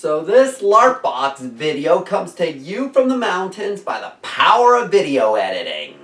So this Larp Box video comes to you from the mountains by the power of video editing.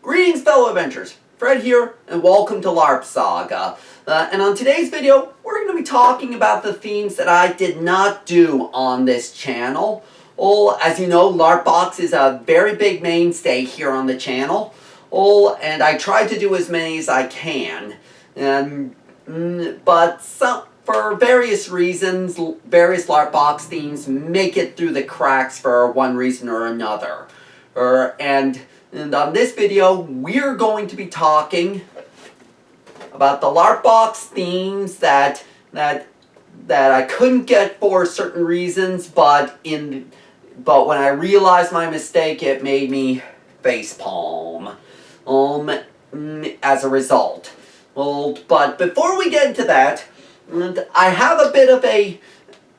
Greetings, fellow adventurers. Fred here, and welcome to Larp Saga. And on today's video, we're going to be talking about the themes that I did not do on this channel. Well, as you know, Larp Box is a very big mainstay here on the channel. And I try to do as many as I can. But for various reasons, various Larp Box themes make it through the cracks for one reason or another. And on this video, we're going to be talking about the Larp Box themes that I couldn't get for certain reasons, but when I realized my mistake, it made me facepalm as a result. Well, but before we get into that, I have a bit of a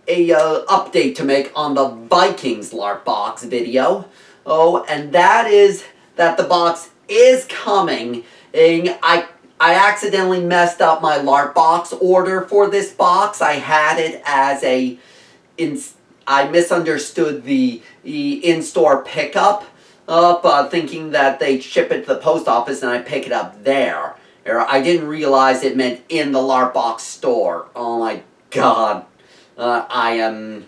update to make on the Vikings Larp Box video. And that is that the box is coming. I accidentally messed up my Larp Box order for this box. I had it as I misunderstood the in-store pickup, thinking that they'd ship it to the post office and I'd pick it up there. I didn't realize it meant in the Larp Box store. Oh my god. I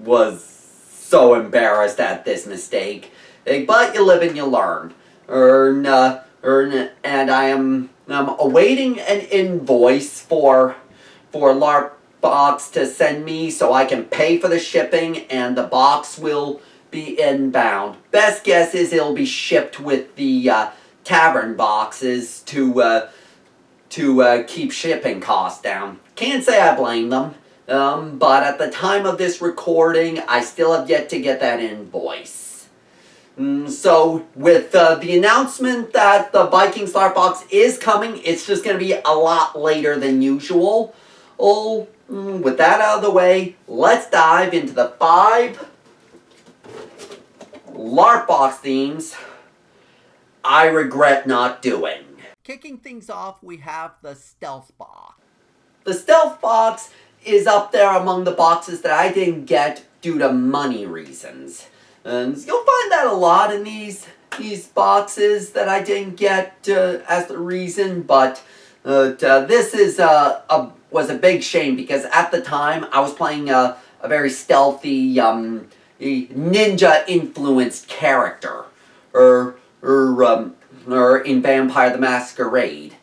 was so embarrassed at this mistake. But you live and you learn. And I am awaiting an invoice for Larp Box to send me so I can pay for the shipping, and the box will be inbound. Best guess is it'll be shipped with the tavern boxes to keep shipping costs down. Can't say I blame them. But at the time of this recording, I still have yet to get that invoice. So, with the announcement that the Vikings Larp Box is coming, it's just going to be a lot later than usual. With that out of the way, let's dive into the 5 Larp Box themes I regret not doing. Kicking things off, we have the Stealth Box. The Stealth Box is up there among the boxes that I didn't get due to money reasons. And you'll find that a lot in these boxes that I didn't get as the reason, but this was a big shame because at the time I was playing a very stealthy ninja influenced character, or in Vampire the Masquerade.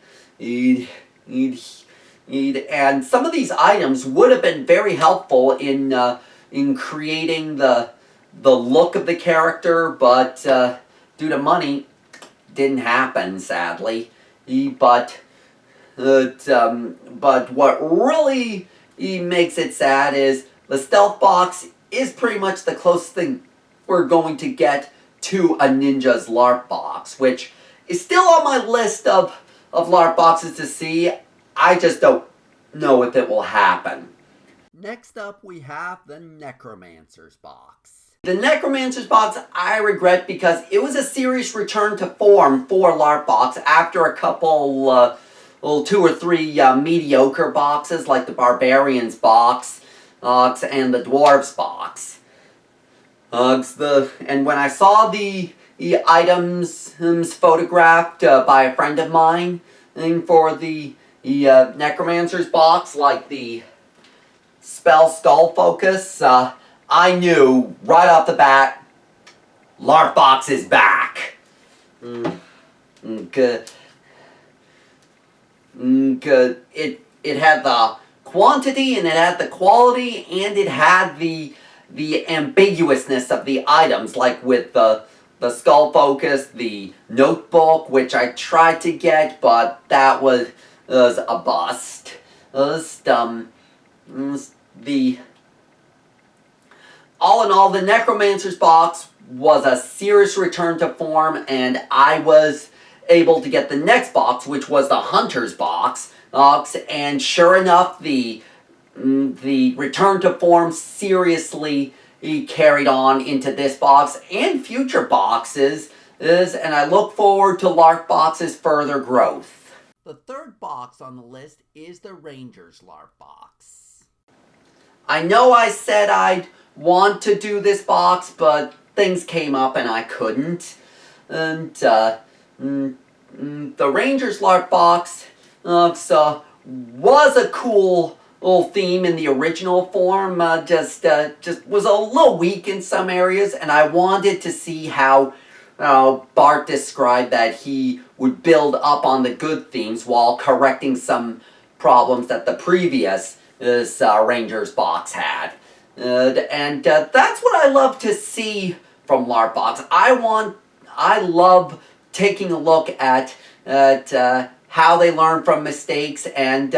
And some of these items would have been very helpful in creating the look of the character, but due to money, didn't happen, sadly. But what really makes it sad is the Stealth Box is pretty much the closest thing we're going to get to a Ninja's Larp Box, which is still on my list of Larp Boxes to see. I just don't know if it will happen. Next up, we have the Necromancer's Box. The Necromancer's Box I regret because it was a serious return to form for Larp Box after a couple, 2 or 3 mediocre boxes like the Barbarian's Box and the Dwarves Box. And when I saw the items photographed by a friend of mine for the Necromancer's Box, like the Spell Skull Focus, I knew right off the bat, Larp Box is back. Good. It had the quantity, and it had the quality, and it had the ambiguousness of the items, like with the Skull Focus, the Notebook, which I tried to get, but that was a bust. All in all, the Necromancer's box was a serious return to form, and I was able to get the next box, which was the Hunter's box. And sure enough, the return to form seriously carried on into this box and future boxes, and I look forward to Larp Boxes' further growth. The third box on the list is the Ranger's Larp Box. I know I said I'd want to do this box, but things came up and I couldn't. And the Ranger's Larp Box was a cool little theme in the original form. Just was a little weak in some areas, and I wanted to see how Bart described that he would build up on the good themes while correcting some problems that the previous Ranger's box had. And that's what I love to see from Larp Box. I love taking a look at how they learn from mistakes and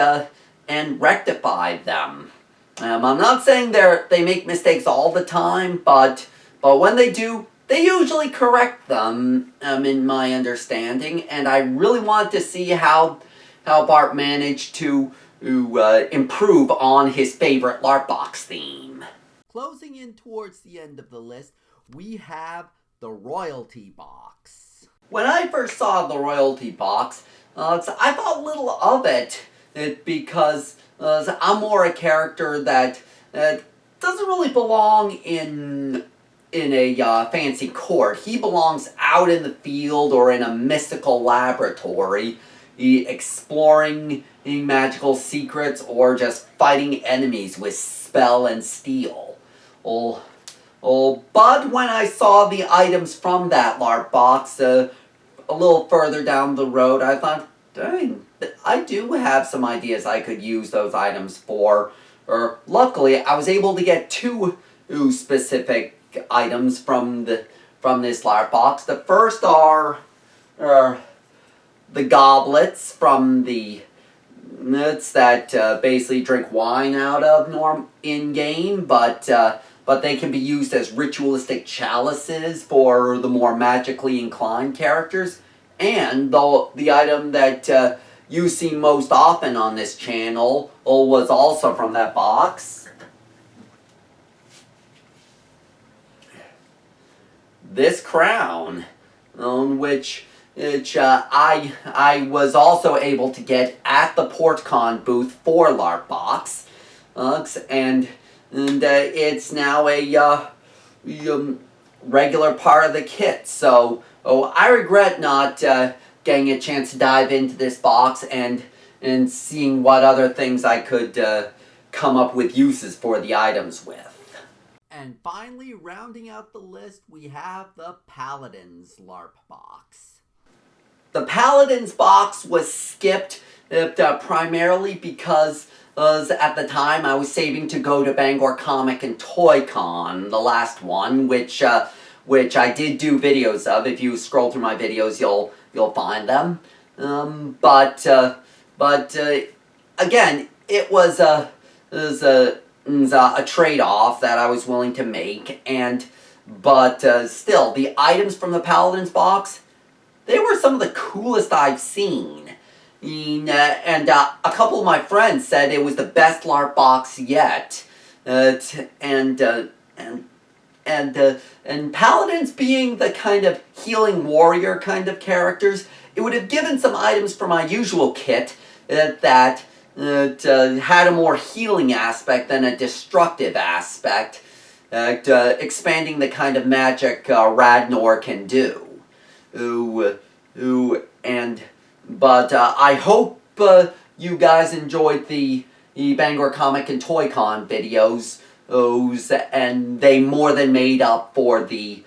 rectify them. I'm not saying they make mistakes all the time, but when they do, they usually correct them, in my understanding, and I really want to see how Bart managed to improve on his favorite Larp Box theme. Closing in towards the end of the list, we have the Royalty Box. When I first saw the Royalty Box, I thought little of it because I'm more a character that doesn't really belong in a fancy court. He belongs out in the field or in a mystical laboratory, exploring magical secrets or just fighting enemies with spell and steel. But when I saw the items from that Larp Box a little further down the road, I thought, dang, I do have some ideas I could use those items for. Luckily, I was able to get two specific items from this Larp Box. The first are the goblets from the nuts that basically drink wine out of in-game, but they can be used as ritualistic chalices for the more magically inclined characters. And the item that you see most often on this channel was also from that box. This crown, which I was also able to get at the PortCon booth for Larp Box, and it's now a regular part of the kit. So I regret not getting a chance to dive into this box and seeing what other things I could come up with uses for the items with. And finally, rounding out the list, we have the Paladin's Larp Box. The Paladin's box was skipped primarily because at the time I was saving to go to Bangor Comic and Toy Con, the last one, which I did do videos of. If you scroll through my videos, you'll find them. But again, it was a trade-off that I was willing to make, but still, the items from the Paladin's box, they were some of the coolest I've seen. And a couple of my friends said it was the best Larp box yet. And Paladins being the kind of healing warrior kind of characters, it would have given some items from my usual kit that had a more healing aspect than a destructive aspect, expanding the kind of magic Radnor can do. But I hope you guys enjoyed the Bangor Comic and Toy Con videos, and they more than made up for the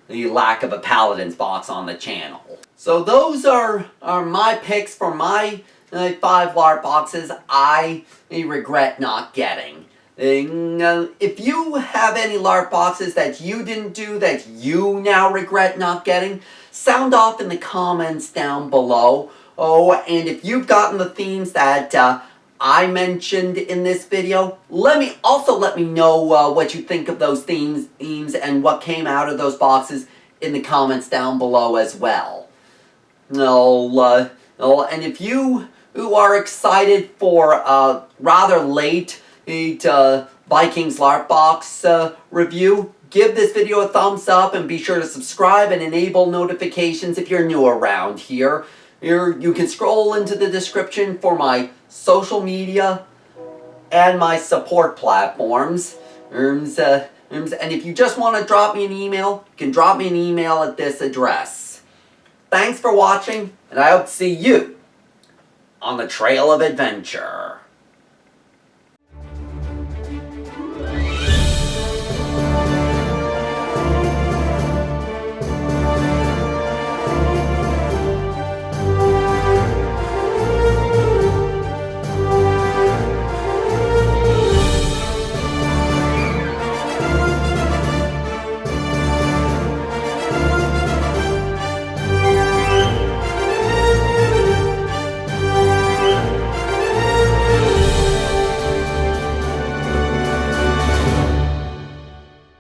lack of a Paladin's box on the channel. So those are my picks for my 5 Larp boxes I regret not getting. If you have any LARP boxes that you didn't do that you now regret not getting, sound off in the comments down below. Oh, and if you've gotten the themes that I mentioned in this video, let me know what you think of those themes and what came out of those boxes in the comments down below as well. And if you are excited for rather late Vikings LARP box review, give this video a thumbs up and be sure to subscribe and enable notifications if you're new around here. You can scroll into the description for my social media and my support platforms. And if you just want to drop me an email, you can drop me an email at this address. Thanks for watching, and I hope to see you on the trail of adventure.